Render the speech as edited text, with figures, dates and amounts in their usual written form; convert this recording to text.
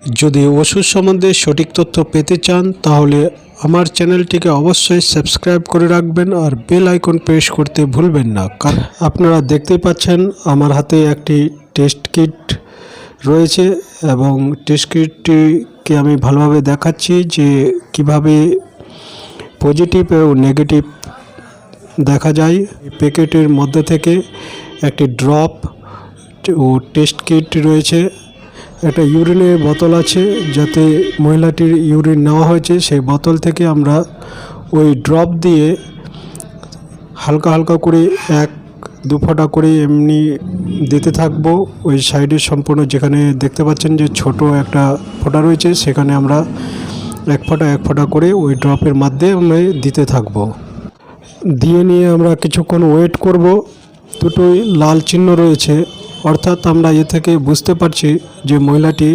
যদি ওষুধ সম্বন্ধে সঠিক তথ্য পেতে চান তাহলে আমার চ্যানেলটিকে অবশ্যই সাবস্ক্রাইব করে রাখবেন আর বেল আইকন প্রেস করতে ভুলবেন না। কারণ আপনারা দেখতেই পাচ্ছেন আমার হাতে একটি টেস্ট কিট রয়েছে এবং টেস্ট কিটটিকে আমি ভালোভাবে দেখাচ্ছি যে কিভাবে পজিটিভ ও নেগেটিভ দেখা যায়। প্যাকেটের মধ্যে থেকে একটি ড্রপ ও টেস্ট কিট রয়েছে, একটা ইউরিনের বোতল আছে, যাতে মহিলাটির ইউরিন নেওয়া হয়েছে সেই বোতল থেকে আমরা ওই ড্রপ দিয়ে হালকা হালকা করে 1-2 ফোঁটা করে এমনি দিতে থাকবো। ওই সাইডে সম্পূর্ণ যেখানে দেখতে পাচ্ছেন যে ছোট একটা ফোঁটা রয়েছে সেখানে আমরা 1 ফোঁটা করে ওই ড্রপের মাধ্যমে দিতে থাকবো। দিয়ে নিয়ে আমরা কিছুক্ষণ ওয়েট করব। দুটোই লাল চিহ্ন রয়েছে, অর্থাৎ আমরা এ থেকে বুঝতে পারছি যে মহিলাটি